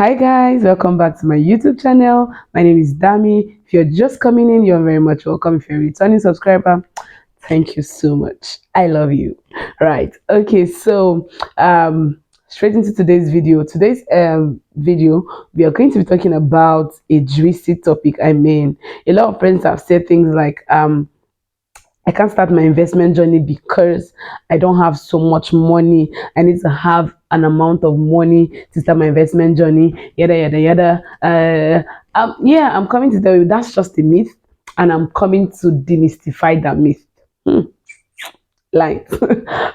Hi guys, welcome back to my YouTube channel. My name is Dami. If you're just coming in, you're very much welcome. If you're a returning subscriber, thank you so much. I love you. Right. Okay, so straight into today's video. Today's video, we are going to be talking about a juicy topic. A lot of friends have said things like I can't start my investment journey because I don't have so much money. I need to have an amount of money to start my investment journey. Yada yada yada. Yeah, I'm coming to tell you that's just a myth, and I'm coming to demystify that myth. Hmm, Light.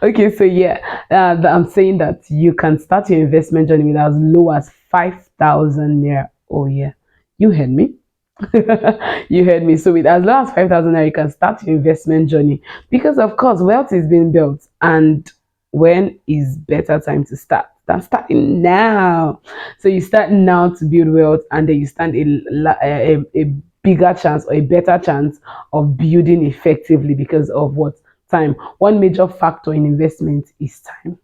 Okay, so yeah, I'm saying that you can start your investment journey with as low as 5,000 naira. Oh yeah, you heard me. You heard me. So with as low as 5,000 naira, you can start your investment journey because of course wealth is being built, and when is better time to start than starting now? So you start now to build wealth, and then you stand a bigger chance or a better chance of building effectively because of what? Time. One major factor in investment is time.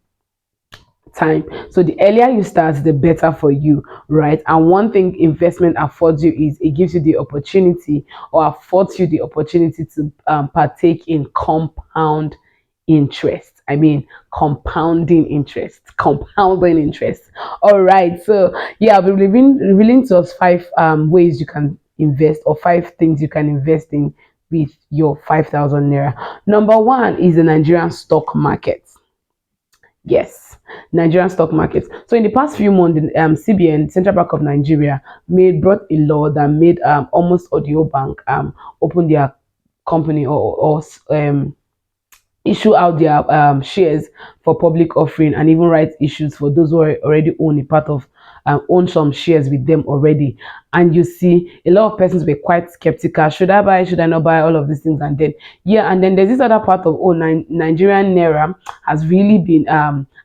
So the earlier you start, the better for you, right? And one thing investment affords you is it gives you the opportunity, or affords you the opportunity to partake in compound interest. Compounding interest. All right. So yeah, I'll be revealing to us five ways you can invest, or five things you can invest in with your 5,000 naira. Number one is the Nigerian stock market. Yes, Nigerian stock market. So in the past few months, the CBN, Central Bank of Nigeria, made brought a law that made almost audio bank open their company, or issue out their shares for public offering, and even write issues for those who already own a part of own some shares with them already. And you see a lot of persons were quite skeptical: should I buy, should I not buy, all of these things. And then yeah, and then there's this other part of, Nigerian naira has really been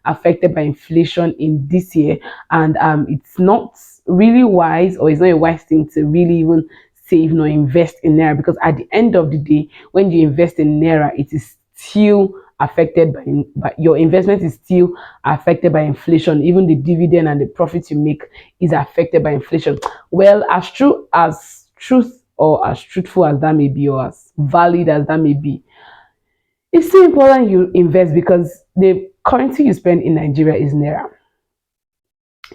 affected by inflation in this year, and it's not really wise, or it's not a wise thing to really even save nor invest in naira, because at the end of the day, when you invest in naira, it is still affected by your investment is still affected by inflation. Even the dividend and the profits you make is affected by inflation. Well, as true as truth, or as truthful as that may be, or as valid as that may be, it's still important you invest, because the currency you spend in Nigeria is naira.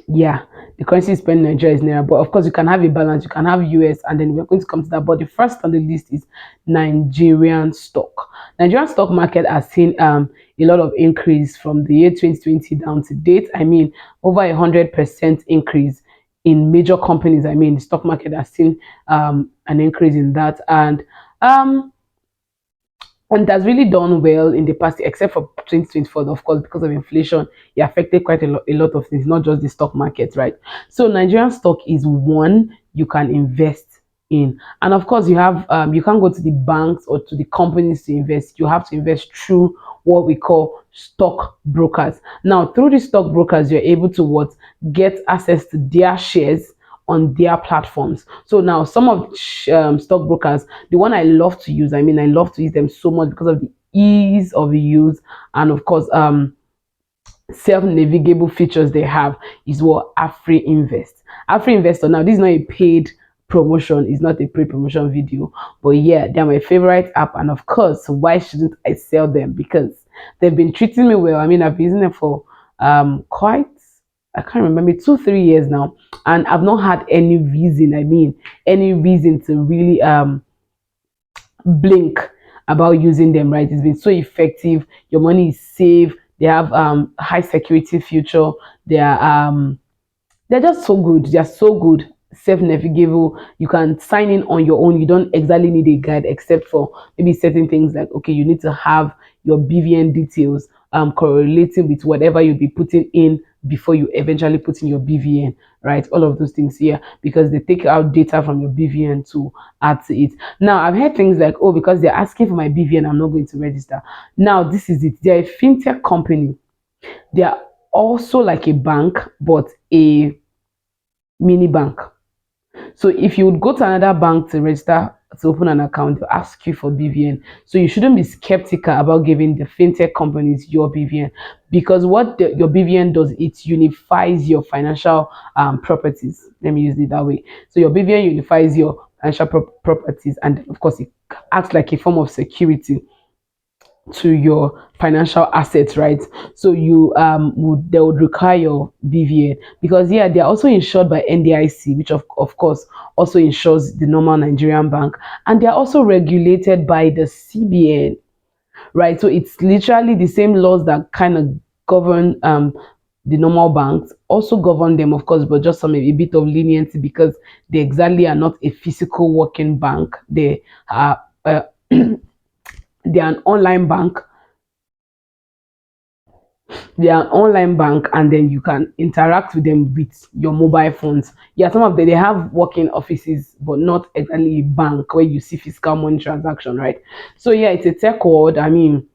Yeah, the currency you spend in Nigeria is naira, but of course you can have a balance. You can have US, and then we're going to come to that. But the first on the list is Nigerian stock. Nigerian stock market has seen a lot of increase from the year 2020 down to date. Over 100% increase in major companies. The stock market has seen an increase in that, um and that's really done well in the past, except for 2024, of course, because of inflation. It affected quite a lot of things, not just the stock market, right? So Nigerian stock is one you can invest in. And of course, you can't go to the banks or to the companies to invest. You have to invest through what we call stock brokers. Now through the stock brokers, you're able to what? Get access to their shares on their platforms. So now some of stockbrokers, the one I love to use, I love to use them so much because of the ease of use, and of course self-navigable features they have, is what? Afri Invest. Afri Investor. Now this is not a paid promotion, it's not a paid promotion video, but yeah, they're my favorite app, and of course, why shouldn't I sell them? Because they've been treating me well. I've been using them for quite, I can't remember, 2 3 years now, and I've not had any reason, any reason to really blink about using them, right? It's been so effective. Your money is safe. They have high security feature. They are they're just so good. They're so good. Self-navigable. You can sign in on your own. You don't exactly need a guide, except for maybe certain things like, okay, you need to have your BVN details correlating with whatever you'll be putting in before you eventually put in your BVN, right? All of those things here, because they take out data from your BVN to add to it. Now, I've heard things like, oh, because they're asking for my BVN, I'm not going to register. Now, this is it. They're a fintech company. They are also like a bank, but a mini bank. So if you would go to another bank to register to open an account, they'll ask you for BVN. So you shouldn't be skeptical about giving the fintech companies your BVN, because what your BVN does, it unifies your financial properties. Let me use it that way. So your BVN unifies your financial properties, and of course, it acts like a form of security to your financial assets, right? So you would they would require your BVN, because yeah, they are also insured by NDIC, which of course also insures the normal Nigerian bank, and they are also regulated by the CBN, right? So it's literally the same laws that kind of govern the normal banks also govern them, of course, but just some a bit of leniency, because they exactly are not a physical working bank. They are they are an online bank. They are an online bank, and then you can interact with them with your mobile phones. Yeah, some of them, they have working offices, but not exactly a bank where you see physical money transaction, right? So yeah, it's a tech world. I mean,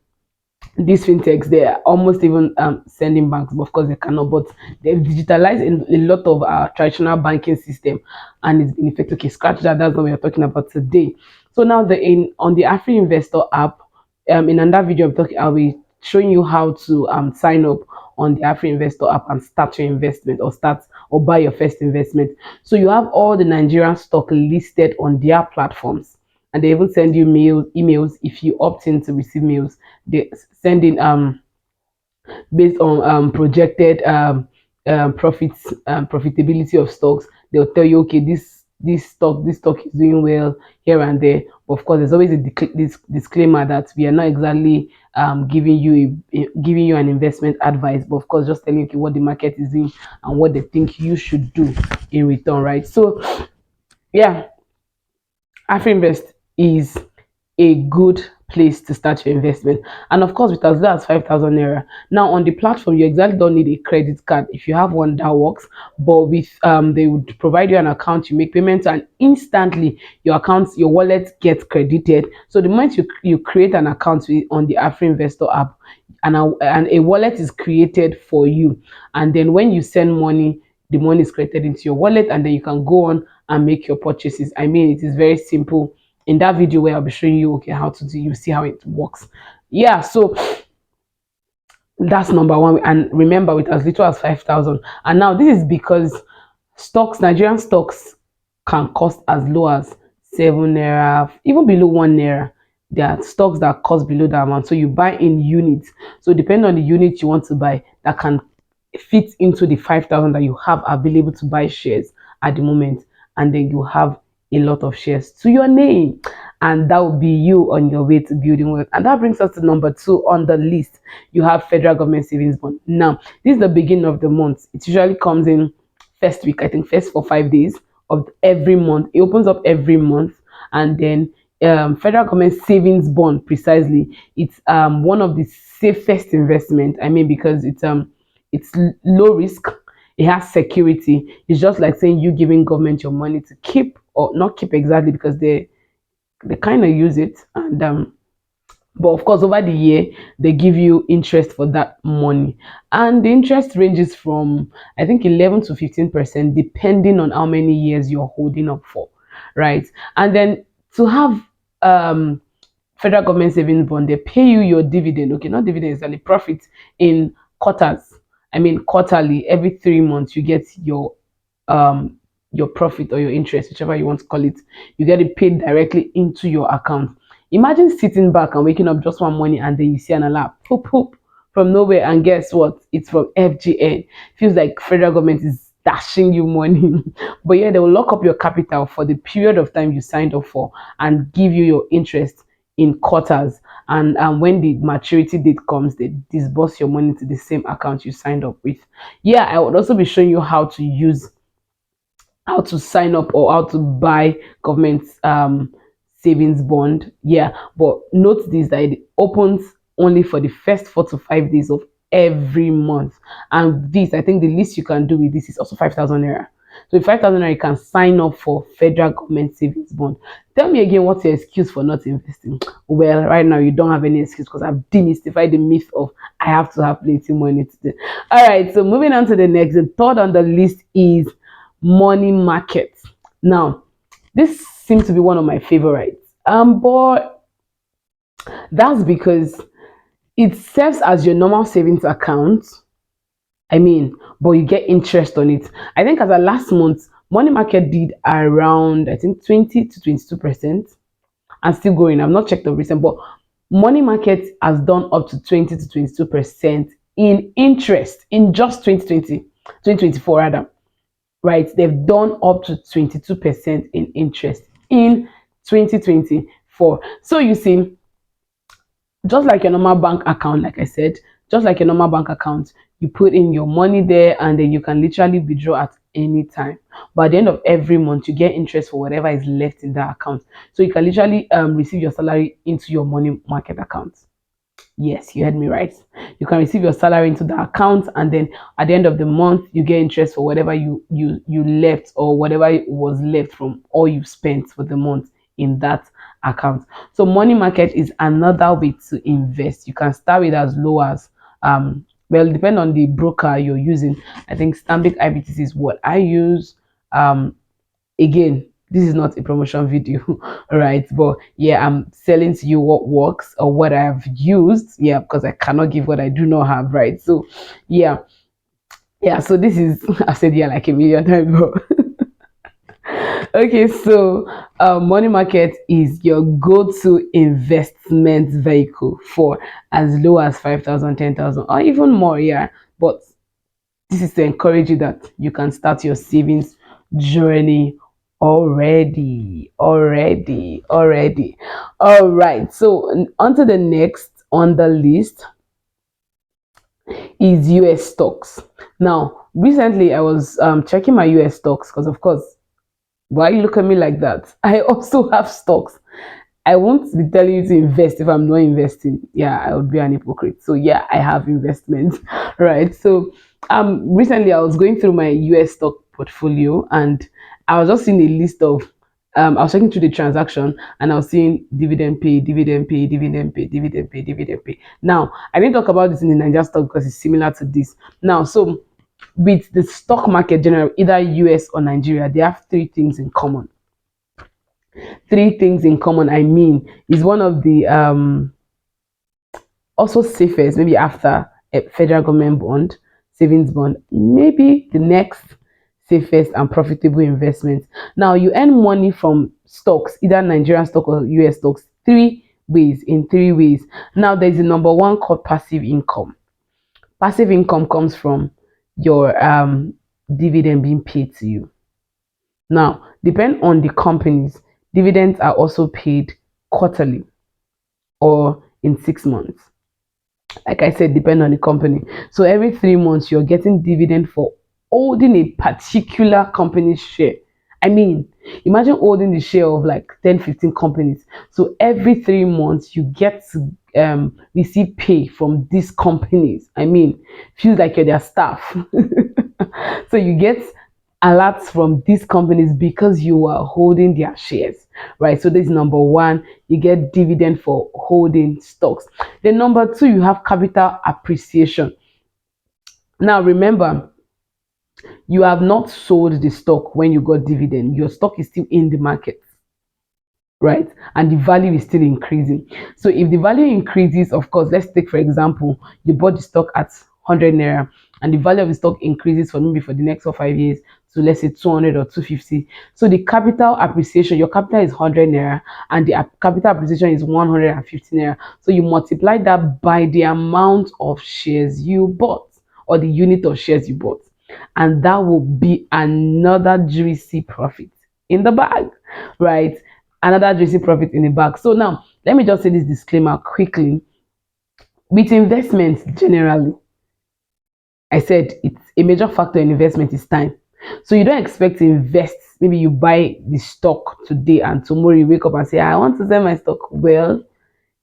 these fintechs, they are almost even sending banks, but of course they cannot, but they've digitalized a lot of our traditional banking system, and it's been effective. Okay, scratch that, that's what we're talking about today. So now the in on the Afri Investor app, in another video I'll be showing you how to sign up on the Afri Investor app and start your investment, or start or buy your first investment. So you have all the Nigerian stock listed on their platforms, and they even send you emails if you opt in to receive mails. They send in based on projected profits, profitability of stocks. They'll tell you, okay, this stock is doing well here and there. But of course, there's always a disclaimer that we are not exactly giving you an investment advice, but of course, just telling you, okay, what the market is doing and what they think you should do in return, right? So yeah, Afrinvest is a good place to start your investment. And of course, with as low as 5,000 naira. Now, on the platform, you exactly don't need a credit card. If you have one, that works. But with they would provide you an account, you make payments, and instantly your wallet gets credited. So the moment you create an account on the Afri Investor app, and a wallet is created for you, and then when you send money, the money is credited into your wallet, and then you can go on and make your purchases. I mean, it is very simple. In that video where I'll be showing you, okay, how to do, you see how it works. Yeah, so that's number one. And remember, with as little as 5,000. And now this is because Nigerian stocks can cost as low as 7 naira, even below 1 naira. There are stocks that cost below that amount. So you buy in units. So depending on the unit you want to buy, that can fit into the 5,000 that you have available to buy shares at the moment. And then you have a lot of shares to your name, and that will be you on your way to building wealth. And that brings us to number two on the list. You have federal government savings bond. Now, this is the beginning of the month. It usually comes in first week, I think first for 5 days of every month. It opens up every month, and then federal government savings bond, precisely, it's one of the safest investment. I mean, because it's low risk, it has security. It's just like saying you giving government your money to keep, or not keep exactly, because they kind of use it, and but of course over the year they give you interest for that money, and the interest ranges from, I think, 11 to 15%, depending on how many years you're holding up for, right? And then to have um federal government savings bond, they pay you your dividend, okay, not dividend, it's a profit, in quarters. I mean, quarterly, every 3 months you get um your profit or your interest, whichever you want to call it. You get it paid directly into your account. Imagine sitting back and waking up just one morning, and then you see an alert, poop poop, from nowhere, and guess what? It's from FGN. Feels like federal government is dashing you money. But yeah, they will lock up your capital for the period of time you signed up for, and give you your interest in quarters. And when the maturity date comes, they disburse your money to the same account you signed up with. Yeah, I would also be showing you how to sign up or how to buy government savings bond. Yeah, but note this, that it opens only for the first 4 to 5 days of every month. And this, I think the least you can do with this is also 5,000 naira. So with 5,000 naira, you can sign up for federal government savings bond. Tell me again, what's your excuse for not investing? Well, right now you don't have any excuse, because I've demystified the myth of I have to have plenty money today. All right, so moving on to the next. The third on the list is money market. Now, this seem to be one of my favorites. But that's because it serves as your normal savings account. I mean, but you get interest on it. I think as of last month, money market did around, I think, 20 to 22%. And still going. I've not checked the recent, but money market has done up to 20 to 22% in interest in just 2020, 2024 rather. Right? They've done up to 22% in interest in 2024. So you see, just like your normal bank account, like I said, just like your normal bank account, you put in your money there and then you can literally withdraw at any time. But at the end of every month, you get interest for whatever is left in that account. So you can literally receive your salary into your money market account. Yes, you heard me right. You can receive your salary into the account, and then at the end of the month, you get interest for whatever you left or whatever was left from all you've spent for the month in that account. So money market is another way to invest. You can start with as low as well, depend on the broker you're using. I think Stanbic IBTC is what I use. Again, this is not a promotion video, right? But yeah, I'm selling to you what works or what I've used. Yeah, because I cannot give what I do not have, right? So yeah, yeah. So this is I said yeah like a million times, but okay. So money market is your go-to investment vehicle for as low as 5,000, 10,000, or even more. Yeah, but this is to encourage you that you can start your savings journey already. All right, so on to the next on the list is US stocks. Now recently I was checking my US stocks because of course, why you look at me like that? I also have stocks. I won't be telling you to invest if I'm not investing. Yeah, I would be an hypocrite. So yeah, I have investments, right? So recently I was going through my US stock portfolio and I was just seeing a list of I was checking through the transaction and I was seeing dividend pay, dividend pay, dividend pay, dividend pay, dividend pay. Now I didn't talk about this in the Niger stock because it's similar to this. Now, so with the stock market general, either US or Nigeria, they have three things in common. Three things in common, I mean, is one of the also safest, maybe after a federal government bond, savings bond, maybe the next safest and profitable investment. Now you earn money from stocks, either Nigerian stock or US stocks, in three ways. Now there's the number one called passive income. Passive income comes from your dividend being paid to you. Now, depend on the companies, dividends are also paid quarterly or in 6 months. Like I said, depend on the company. So every 3 months, you're getting dividend for holding a particular company's share. I mean, imagine holding the share of like 10, 15 companies. So every 3 months, you get to receive pay from these companies. I mean, feels like you're their staff. So you get alerts from these companies because you are holding their shares, right? So this is number one, you get dividend for holding stocks. Then number two, you have capital appreciation. Now remember, you have not sold the stock when you got dividend. Your stock is still in the market, right? And the value is still increasing. So if the value increases, of course, let's take for example, you bought the stock at 100 naira and the value of the stock increases for maybe for the next 5 years, so let's say 200 or 250. So the capital appreciation, your capital is 100 naira and the capital appreciation is 150 naira. So you multiply that by the amount of shares you bought or the unit of shares you bought, and that will be another juicy profit in the bag, right? Another juicy profit in the bag. So now let me just say this disclaimer quickly. With investments generally, I said it's a major factor in investment is time. So you don't expect to invest. Maybe you buy the stock today and tomorrow you wake up and say, I want to sell my stock. Well,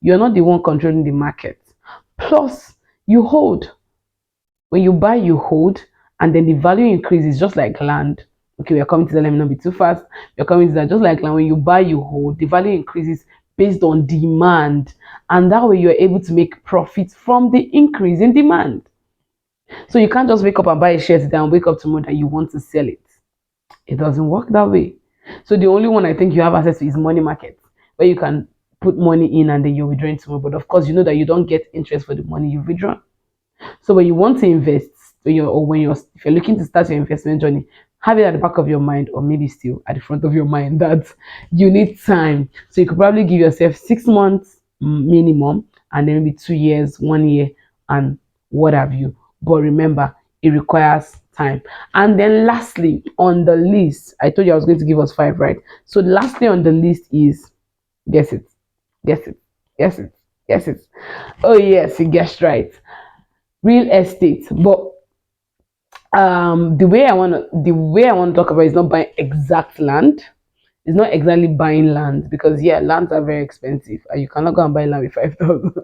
you're not the one controlling the market. Plus, you hold. When you buy, you hold, and then the value increases just like land. Okay, we are coming to that. Let me not be too fast. We're coming to that just like land. When you buy, you hold. The value increases based on demand, and that way you're able to make profits from the increase in demand. So you can't just wake up and buy a share today and wake up tomorrow that you want to sell it. It doesn't work that way. So the only one I think you have access to is money market, where you can put money in and then you're withdrawing tomorrow. But of course, you know that you don't get interest for the money you've withdrawn. So when you want to invest, if you're looking to start your investment journey, have it at the back of your mind, or maybe still at the front of your mind, that you need time. So you could probably give yourself 6 months minimum, and then maybe 2 years, 1 year, and what have you. But remember, it requires time. And then lastly, on the list, I told you I was going to give us five, right? So lastly on the list is, guess it, guess it, guess it, guess it. Oh yes, you guessed right, real estate. But the way I want to talk about is not buying exact land. It's not exactly buying land, because yeah, lands are very expensive and you cannot go and buy land with 5,000.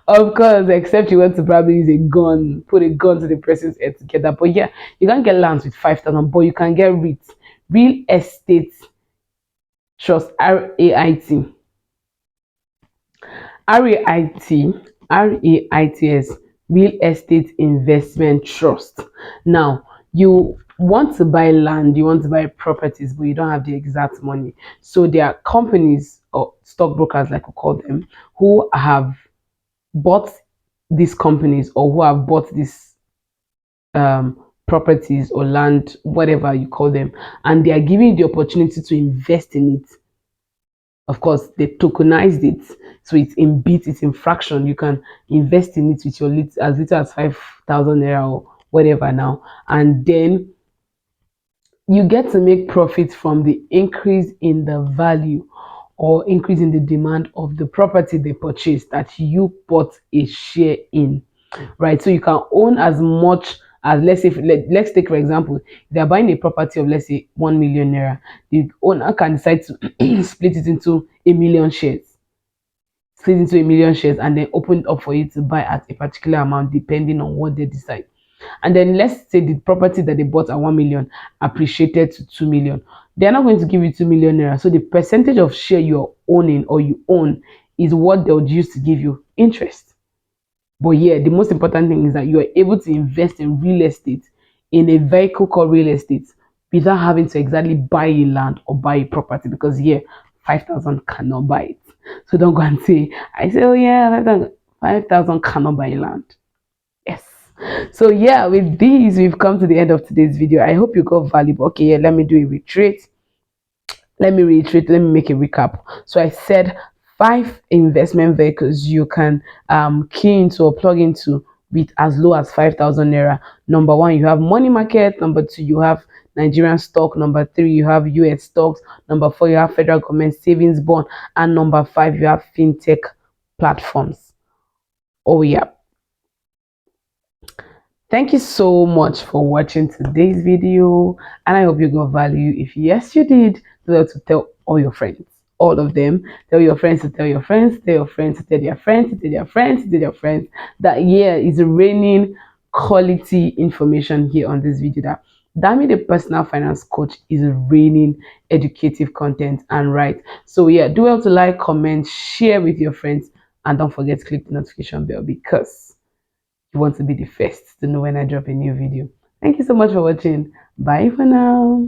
Of course, except you want to probably use a gun, put a gun to the person's head together. But yeah, you can't get lands with 5,000, but you can get REITs, real estate trust, RAIT. RAIT, RAITS, Real Estate Investment Trust. Now, you want to buy land, you want to buy properties, but you don't have the exact money. So there are companies or stockbrokers, like we call them, who have bought these companies, or who have bought these properties or land, whatever you call them, and they are giving you the opportunity to invest in it. Of course, they tokenized it, so it's in bits, it's in fraction. You can invest in it with your as little as 5,000 naira or whatever now, and then you get to make profit from the increase in the value or increase in the demand of the property they purchased that you bought a share in, right? So you can own as much as, let's say, let's take for example, they're buying a property of, let's say, 1 million naira. The owner can decide to split it into a million shares, and then open it up for you to buy at a particular amount depending on what they decide. And then let's say the property that they bought at 1 million appreciated to 2 million. They're not going to give you 2 million naira. So the percentage of share you're owning or you own is what they'll use to give you interest. But yeah, the most important thing is that you are able to invest in real estate, in a vehicle called real estate, without having to exactly buy a land or buy a property, because yeah, 5,000 cannot buy it. So don't go and say, I say, oh yeah, 5,000 cannot buy land. Yes. So yeah, with these, we've come to the end of today's video. I hope you got valuable. Okay, yeah, let me do a retreat. Let me make a recap. So I said five investment vehicles you can key into or plug into with as low as 5,000 naira. Number one, you have money market. Number two, you have Nigerian stock. Number three, you have US stocks. Number four, you have federal government savings bond. And number five, you have fintech platforms. Oh yeah. Thank you so much for watching today's video, and I hope you got value. If yes, you did, do to tell all your friends, all of them. Tell your friends to tell your friends, tell your friends to tell their friends, to tell their friends, to tell their friends that yeah, is raining quality information here on this video. That Dami, the personal finance coach, is raining educative content and right. So yeah, do well to like, comment, share with your friends, and don't forget to click the notification bell, because you want to be the first to know when I drop a new video. Thank you so much for watching. Bye for now.